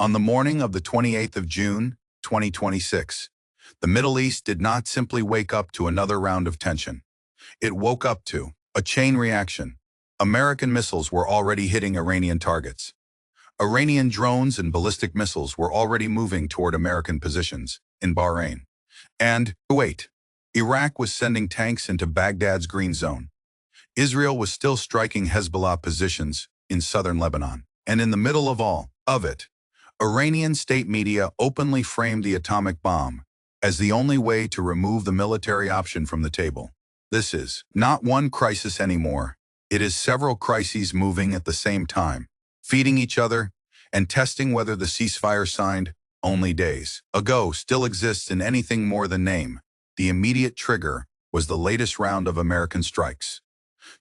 On the morning of the 28th of June, 2026, the Middle East did not simply wake up to another round of tension. It woke up to a chain reaction. American missiles were already hitting Iranian targets. Iranian drones and ballistic missiles were already moving toward American positions in Bahrain and Kuwait. Iraq was sending tanks into Baghdad's green zone. Israel was still striking Hezbollah positions in southern Lebanon. And in the middle of all of it, Iranian state media openly framed the atomic bomb as the only way to remove the military option from the table. This is not one crisis anymore. It is several crises moving at the same time, feeding each other and testing whether the ceasefire signed only days ago still exists in anything more than name. The immediate trigger was the latest round of American strikes.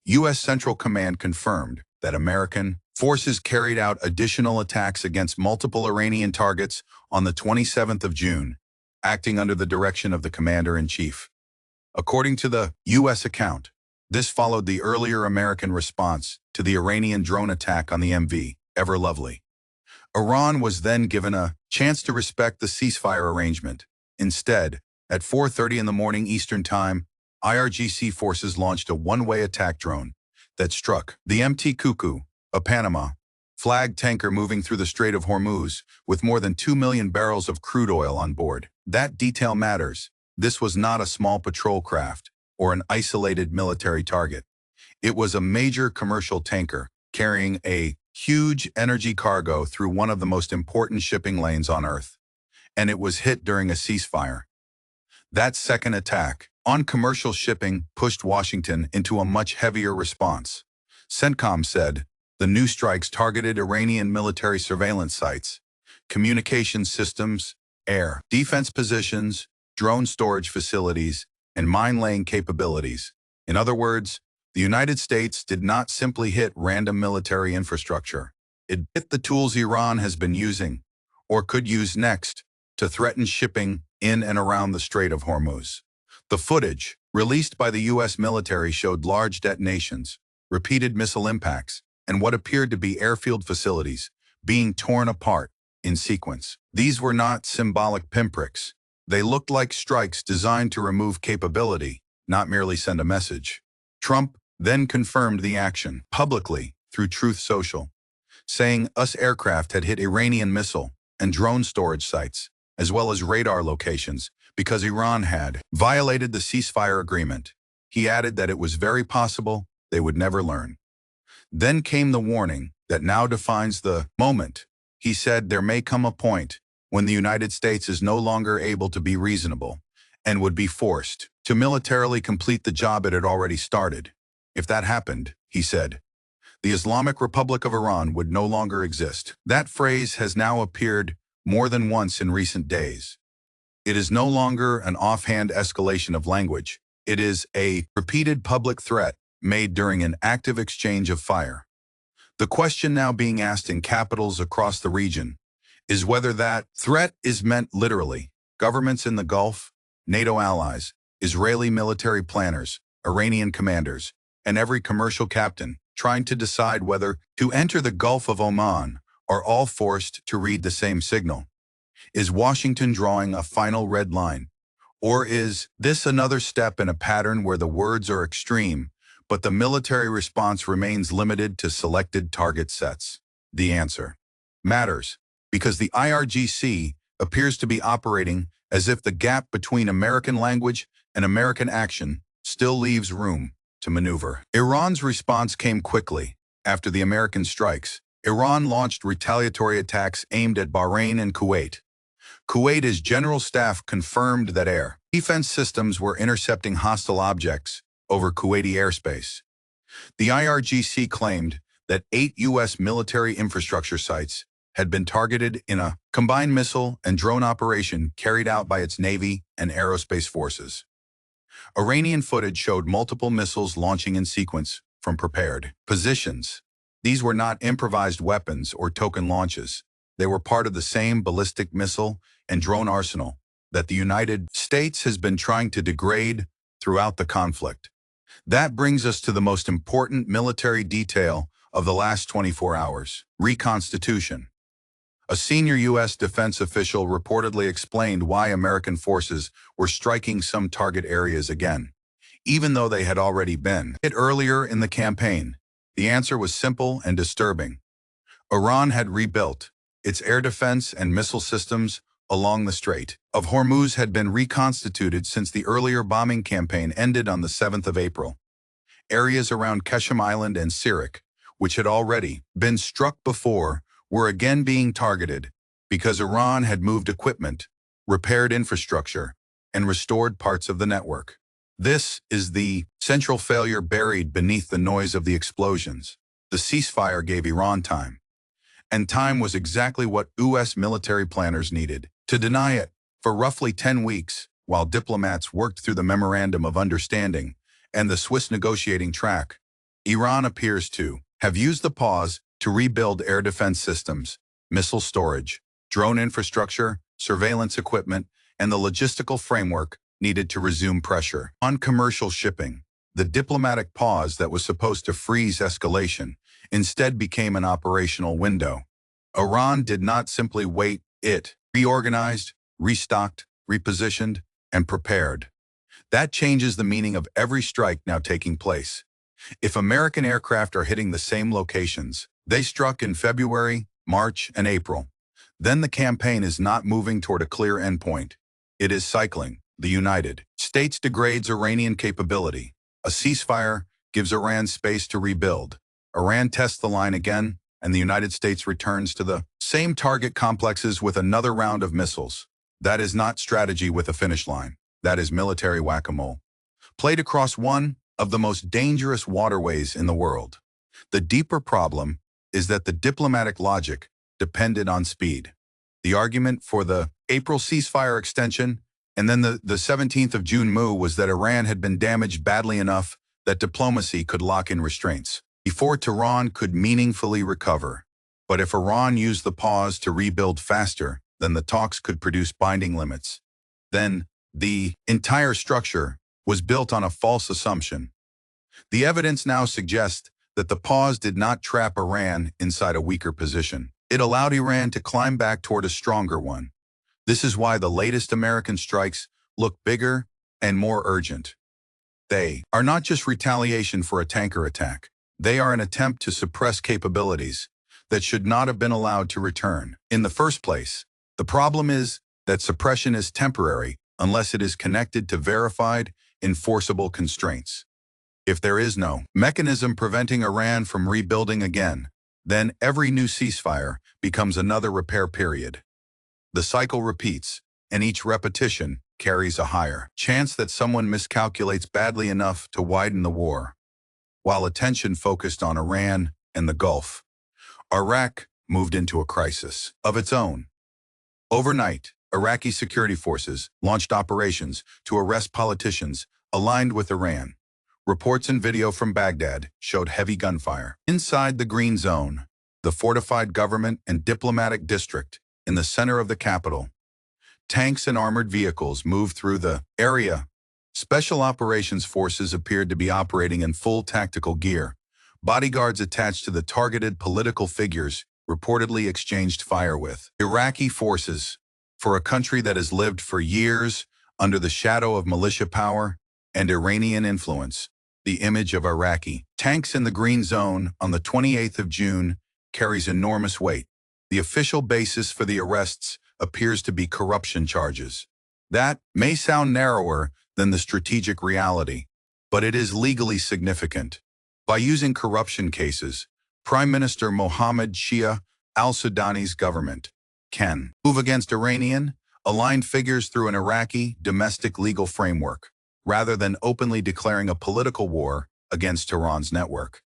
U.S. Central Command confirmed that American forces carried out additional attacks against multiple Iranian targets on the 27th of June, acting under the direction of the Commander-in-Chief. According to the U.S. account, this followed the earlier American response to the Iranian drone attack on the MV Ever Lovely. Iran was then given a chance to respect the ceasefire arrangement. Instead, at 4:30 in the morning Eastern Time, IRGC forces launched a one-way attack drone that struck the MT Cuckoo, a Panama flagged tanker moving through the Strait of Hormuz with more than 2 million barrels of crude oil on board. That detail matters. This was not a small patrol craft or an isolated military target. It was a major commercial tanker carrying a huge energy cargo through one of the most important shipping lanes on Earth. And it was hit during a ceasefire. That second attack on commercial shipping pushed Washington into a much heavier response. CENTCOM said the new strikes targeted Iranian military surveillance sites, communication systems, air defense positions, drone storage facilities, and mine-laying capabilities. In other words, the United States did not simply hit random military infrastructure. It hit the tools Iran has been using, or could use next, to threaten shipping in and around the Strait of Hormuz. The footage, released by the U.S. military, showed large detonations, repeated missile impacts, and what appeared to be airfield facilities being torn apart in sequence. These were not symbolic pinpricks. They looked like strikes designed to remove capability, not merely send a message. Trump then confirmed the action publicly through Truth Social, saying US aircraft had hit Iranian missile and drone storage sites, as well as radar locations, because Iran had violated the ceasefire agreement. He added that it was very possible they would never learn. Then came the warning that now defines the moment. He said there may come a point when the United States is no longer able to be reasonable and would be forced to militarily complete the job it had already started. If that happened, he said, the Islamic Republic of Iran would no longer exist. That phrase has now appeared more than once in recent days. It is no longer an offhand escalation of language. It is a repeated public threat made during an active exchange of fire. The question now being asked in capitals across the region is whether that threat is meant literally. Governments in the Gulf, NATO allies, Israeli military planners, Iranian commanders, and every commercial captain trying to decide whether to enter the Gulf of Oman are all forced to read the same signal. Is Washington drawing a final red line? Or is this another step in a pattern where the words are extreme, but the military response remains limited to selected target sets? The answer matters, because the IRGC appears to be operating as if the gap between American language and American action still leaves room to maneuver. Iran's response came quickly. After the American strikes, Iran launched retaliatory attacks aimed at Bahrain and Kuwait. Kuwait's general staff confirmed that air defense systems were intercepting hostile objects over Kuwaiti airspace. The IRGC claimed that 8 U.S. military infrastructure sites had been targeted in a combined missile and drone operation carried out by its Navy and aerospace forces. Iranian footage showed multiple missiles launching in sequence from prepared positions. These were not improvised weapons or token launches. They were part of the same ballistic missile and drone arsenal that the United States has been trying to degrade throughout the conflict. That brings us to the most important military detail of the last 24 hours: reconstitution. A senior U.S. defense official reportedly explained why American forces were striking some target areas again, even though they had already been hit earlier in the campaign. The answer was simple and disturbing. Iran had rebuilt. Its air defense and missile systems along the Strait of Hormuz had been reconstituted since the earlier bombing campaign ended on the 7th of April. Areas around Qeshm Island and Sirak, which had already been struck before, were again being targeted because Iran had moved equipment, repaired infrastructure, and restored parts of the network. This is the central failure buried beneath the noise of the explosions. The ceasefire gave Iran time. And time was exactly what U.S. military planners needed. To deny it, for roughly 10 weeks, while diplomats worked through the Memorandum of Understanding and the Swiss negotiating track, Iran appears to have used the pause to rebuild air defense systems, missile storage, drone infrastructure, surveillance equipment, and the logistical framework needed to resume pressure on commercial shipping. The diplomatic pause that was supposed to freeze escalation instead became an operational window. Iran did not simply wait, it reorganized, restocked, repositioned, and prepared. That changes the meaning of every strike now taking place. If American aircraft are hitting the same locations they struck in February, March, and April, then the campaign is not moving toward a clear endpoint. It is cycling. The United States degrades Iranian capability. A ceasefire gives Iran space to rebuild. Iran tests the line again, and the United States returns to the same target complexes with another round of missiles. That is not strategy with a finish line. That is military whack-a-mole, played across one of the most dangerous waterways in the world. The deeper problem is that the diplomatic logic depended on speed. The argument for the April ceasefire extension and then the 17th of June move was that Iran had been damaged badly enough that diplomacy could lock in restraints before Tehran could meaningfully recover. But if Iran used the pause to rebuild faster than the talks could produce binding limits, then the entire structure was built on a false assumption. The evidence now suggests that the pause did not trap Iran inside a weaker position. It allowed Iran to climb back toward a stronger one. This is why the latest American strikes look bigger and more urgent. They are not just retaliation for a tanker attack. They are an attempt to suppress capabilities that should not have been allowed to return in the first place. The problem is that suppression is temporary unless it is connected to verified, enforceable constraints. If there is no mechanism preventing Iran from rebuilding again, then every new ceasefire becomes another repair period. The cycle repeats, and each repetition carries a higher chance that someone miscalculates badly enough to widen the war. While attention focused on Iran and the Gulf, Iraq moved into a crisis of its own. Overnight, Iraqi security forces launched operations to arrest politicians aligned with Iran. Reports and video from Baghdad showed heavy gunfire inside the Green Zone, the fortified government and diplomatic district in the center of the capital. Tanks and armored vehicles moved through the area. Special operations forces appeared to be operating in full tactical gear. Bodyguards attached to the targeted political figures reportedly exchanged fire with Iraqi forces. For a country that has lived for years under the shadow of militia power and Iranian influence, the image of Iraqi tanks in the Green Zone on the 28th of June carries enormous weight. The official basis for the arrests appears to be corruption charges. That may sound narrower than the strategic reality, but it is legally significant. By using corruption cases, Prime Minister Mohammed Shia al-Sudani's government can move against Iranian aligned figures through an Iraqi domestic legal framework, rather than openly declaring a political war against Tehran's network.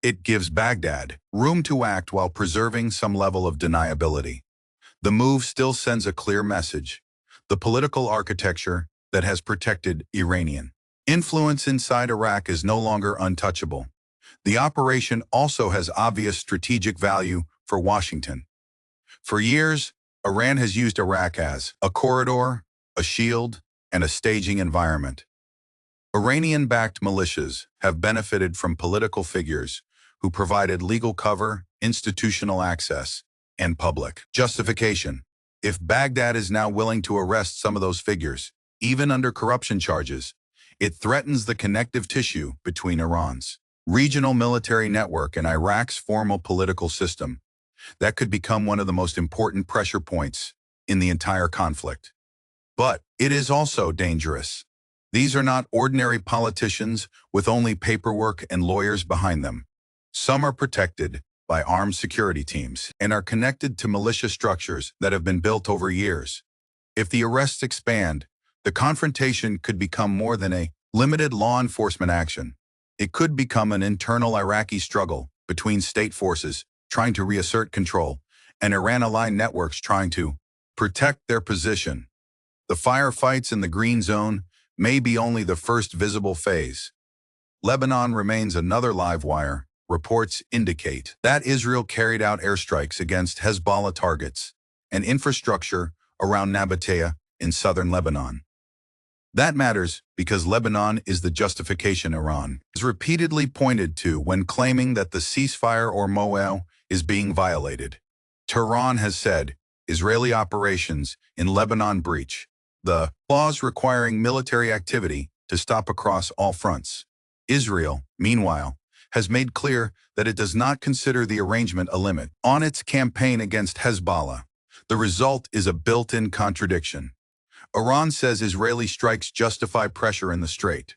It gives Baghdad room to act while preserving some level of deniability. The move still sends a clear message: the political architecture that has protected Iranian influence inside Iraq is no longer untouchable. The operation also has obvious strategic value for Washington. For years, Iran has used Iraq as a corridor, a shield, and a staging environment. Iranian-backed militias have benefited from political figures who provided legal cover, institutional access, and public. Justification. If Baghdad is now willing to arrest some of those figures, even under corruption charges, it threatens the connective tissue between Iran's regional military network and Iraq's formal political system. That could become one of the most important pressure points in the entire conflict. But it is also dangerous. These are not ordinary politicians with only paperwork and lawyers behind them. Some are protected by armed security teams and are connected to militia structures that have been built over years. If the arrests expand, the confrontation could become more than a limited law enforcement action. It could become an internal Iraqi struggle between state forces trying to reassert control and Iran-aligned networks trying to protect their position. The firefights in the Green Zone may be only the first visible phase. Lebanon remains another live wire. Reports indicate that Israel carried out airstrikes against Hezbollah targets and infrastructure around Nabatea in southern Lebanon. That matters because Lebanon is the justification Iran has repeatedly pointed to when claiming that the ceasefire or MOA is being violated. Tehran has said Israeli operations in Lebanon breach the clause requiring military activity to stop across all fronts. Israel, meanwhile, has made clear that it does not consider the arrangement a limit on its campaign against Hezbollah. The result is a built-in contradiction. Iran says Israeli strikes justify pressure in the strait.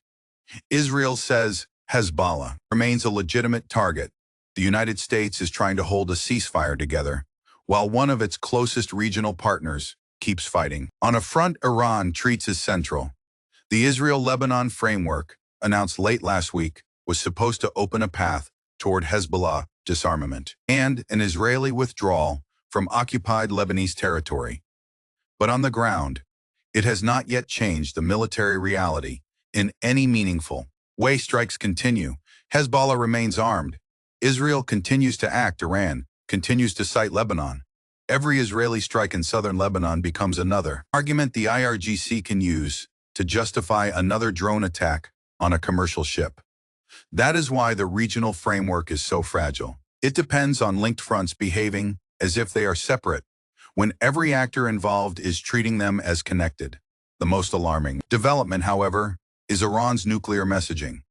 Israel says Hezbollah remains a legitimate target. The United States is trying to hold a ceasefire together, while one of its closest regional partners keeps fighting. On a front Iran treats as central, the Israel-Lebanon framework, announced late last week, was supposed to open a path toward Hezbollah disarmament and an Israeli withdrawal from occupied Lebanese territory. But on the ground, it has not yet changed the military reality in any meaningful way. Strikes continue. Hezbollah remains armed. Israel continues to act. Iran continues to cite Lebanon. Every Israeli strike in southern Lebanon becomes another argument the IRGC can use to justify another drone attack on a commercial ship. That is why the regional framework is so fragile. It depends on linked fronts behaving as if they are separate, when every actor involved is treating them as connected. The most alarming development, however, is Iran's nuclear messaging.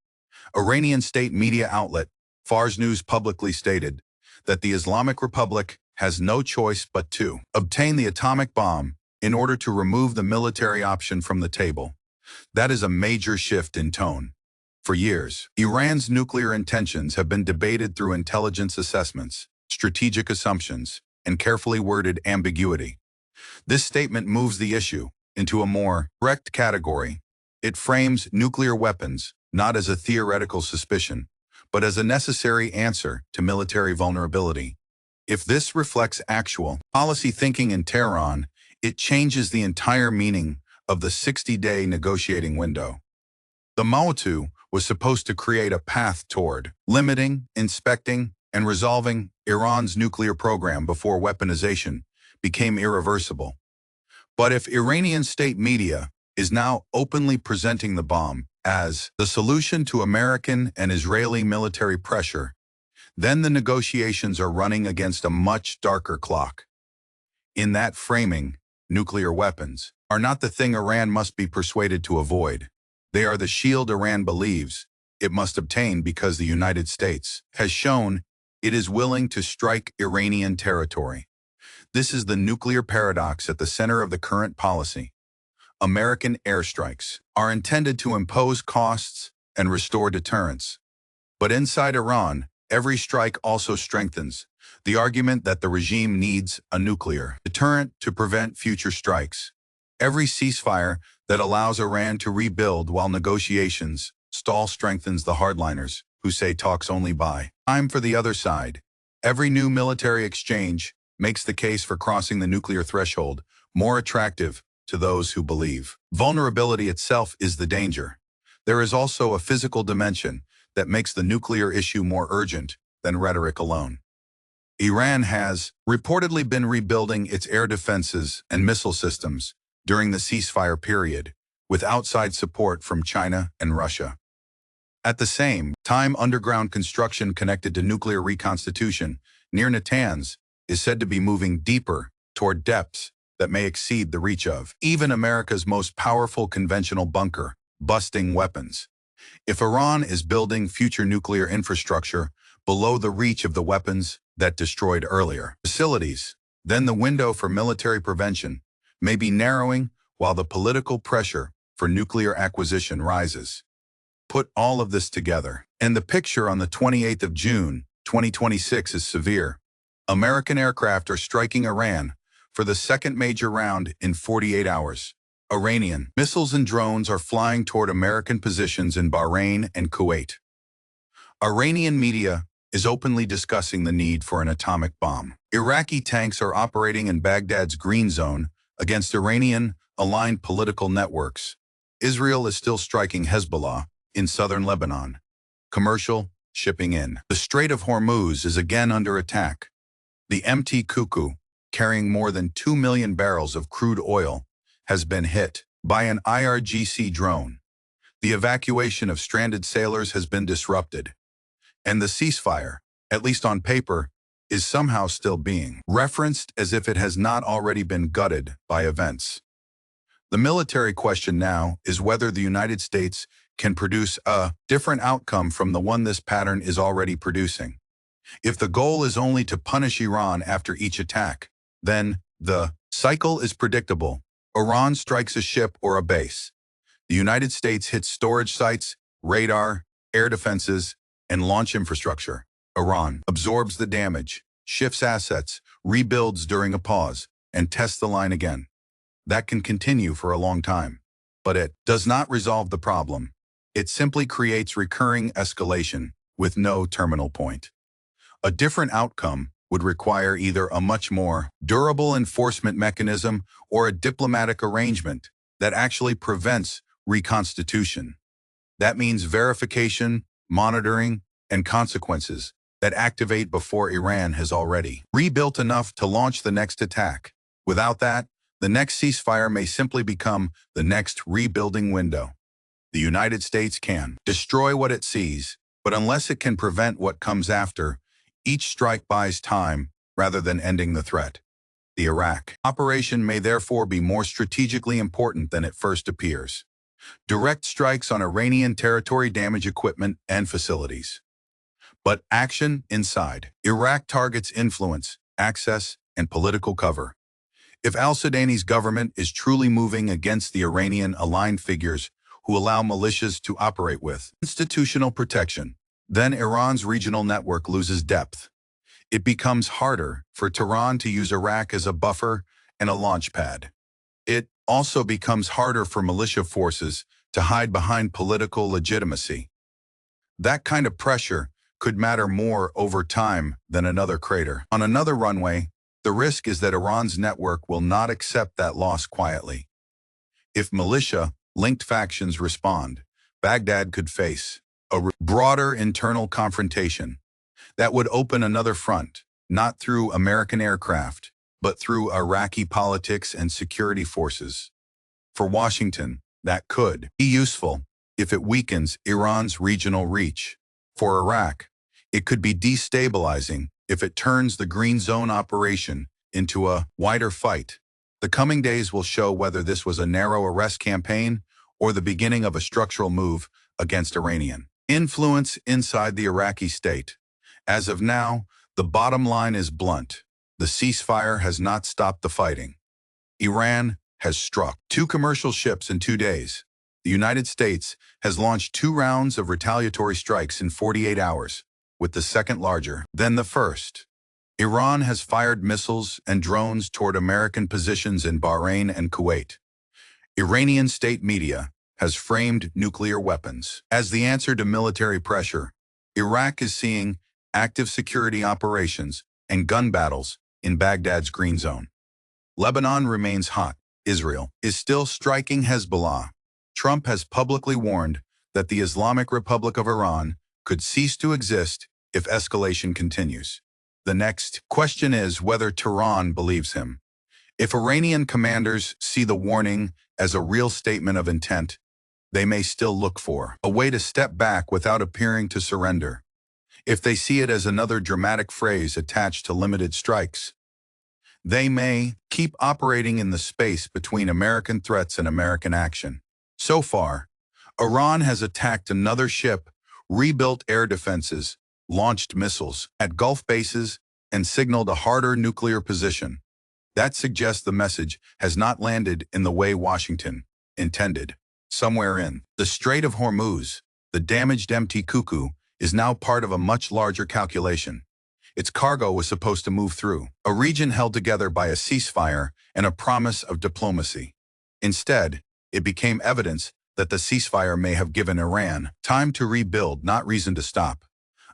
Iranian state media outlet Fars News publicly stated that the Islamic Republic has no choice but to obtain the atomic bomb in order to remove the military option from the table. That is a major shift in tone. For years, Iran's nuclear intentions have been debated through intelligence assessments, strategic assumptions, and carefully worded ambiguity. This statement moves the issue into a more direct category. It frames nuclear weapons not as a theoretical suspicion, but as a necessary answer to military vulnerability. If this reflects actual policy thinking in Tehran, it changes the entire meaning of the 60-day negotiating window. The MOA was supposed to create a path toward limiting, inspecting, and resolving Iran's nuclear program before weaponization became irreversible. But if Iranian state media is now openly presenting the bomb as the solution to American and Israeli military pressure, then the negotiations are running against a much darker clock. In that framing, nuclear weapons are not the thing Iran must be persuaded to avoid. They are the shield Iran believes it must obtain because the United States has shown it is willing to strike Iranian territory. This is the nuclear paradox at the center of the current policy. American airstrikes are intended to impose costs and restore deterrence. But inside Iran, every strike also strengthens the argument that the regime needs a nuclear deterrent to prevent future strikes. Every ceasefire that allows Iran to rebuild while negotiations stall strengthens the hardliners who say talks only buy time for the other side. Every new military exchange makes the case for crossing the nuclear threshold more attractive to those who believe vulnerability itself is the danger. There is also a physical dimension that makes the nuclear issue more urgent than rhetoric alone. Iran has reportedly been rebuilding its air defenses and missile systems during the ceasefire period, with outside support from China and Russia. At the same time, underground construction connected to nuclear reconstitution near Natanz is said to be moving deeper toward depths that may exceed the reach of even America's most powerful conventional bunker, busting weapons. If Iran is building future nuclear infrastructure below the reach of the weapons that destroyed earlier facilities, then the window for military prevention may be narrowing while the political pressure for nuclear acquisition rises. Put all of this together, and the picture on the 28th of June, 2026 is severe. American aircraft are striking Iran for the second major round in 48 hours. Iranian missiles and drones are flying toward American positions in Bahrain and Kuwait. Iranian media is openly discussing the need for an atomic bomb. Iraqi tanks are operating in Baghdad's green zone against Iranian-aligned political networks. Israel is still striking Hezbollah in southern Lebanon. Commercial shipping in. The Strait of Hormuz is again under attack. The MT Cuckoo, carrying more than 2 million barrels of crude oil, has been hit by an IRGC drone. The evacuation of stranded sailors has been disrupted, and the ceasefire, at least on paper, is somehow still being referenced as if it has not already been gutted by events. The military question now is whether the United States can produce a different outcome from the one this pattern is already producing. If the goal is only to punish Iran after each attack, then the cycle is predictable. Iran strikes a ship or a base. The United States hits storage sites, radar, air defenses, and launch infrastructure. Iran absorbs the damage, shifts assets, rebuilds during a pause, and tests the line again. That can continue for a long time, but it does not resolve the problem. It simply creates recurring escalation with no terminal point. A different outcome would require either a much more durable enforcement mechanism or a diplomatic arrangement that actually prevents reconstitution. That means verification, monitoring, and consequences that activate before Iran has already rebuilt enough to launch the next attack. Without that, the next ceasefire may simply become the next rebuilding window. The United States can destroy what it sees, but unless it can prevent what comes after, each strike buys time rather than ending the threat. The Iraq operation may therefore be more strategically important than it first appears. Direct strikes on Iranian territory damage equipment and facilities. But action inside. Iraq targets influence, access, and political cover. If al-Sudani's government is truly moving against the Iranian-aligned figures who allow militias to operate with institutional protection, then Iran's regional network loses depth. It becomes harder for Tehran to use Iraq as a buffer and a launch pad. It also becomes harder for militia forces to hide behind political legitimacy. That kind of pressure could matter more over time than another crater. On another runway, the risk is that Iran's network will not accept that loss quietly. If militia-linked factions respond, Baghdad could face a broader internal confrontation that would open another front, not through American aircraft, but through Iraqi politics and security forces. For Washington, that could be useful if it weakens Iran's regional reach. For Iraq, it could be destabilizing if it turns the Green Zone operation into a wider fight. The coming days will show whether this was a narrow arrest campaign or the beginning of a structural move against Iranian influence inside the Iraqi state. As of now, the bottom line is blunt. The ceasefire has not stopped the fighting. Iran has struck 2 commercial ships in 2 days. The United States has launched 2 rounds of retaliatory strikes in 48 hours, with the second larger than the first. Iran has fired missiles and drones toward American positions in Bahrain and Kuwait. Iranian state media has framed nuclear weapons as the answer to military pressure. Iraq is seeing active security operations and gun battles in Baghdad's green zone. Lebanon remains hot. Israel is still striking Hezbollah. Trump has publicly warned that the Islamic Republic of Iran could cease to exist if escalation continues. The next question is whether Tehran believes him. If Iranian commanders see the warning as a real statement of intent, they may still look for a way to step back without appearing to surrender. If they see it as another dramatic phrase attached to limited strikes, They may keep operating in the space between American threats and American action. So far, Iran has attacked another ship, rebuilt air defenses, launched missiles at Gulf bases, and signaled a harder nuclear position. That suggests the message has not landed in the way Washington intended. Somewhere in the Strait of Hormuz, the damaged MT Cuckoo is now part of a much larger calculation. Its cargo was supposed to move through a region held together by a ceasefire and a promise of diplomacy. Instead, it became evidence that the ceasefire may have given Iran time to rebuild, not reason to stop.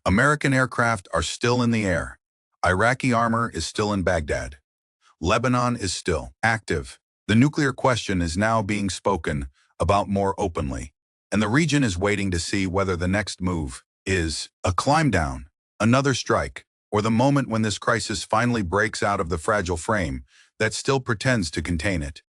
American aircraft are still in the air. Iraqi armor is still in Baghdad. Lebanon is still active. The nuclear question is now being spoken about more openly, and the region is waiting to see whether the next move is a climb down, another strike, or the moment when this crisis finally breaks out of the fragile frame that still pretends to contain it.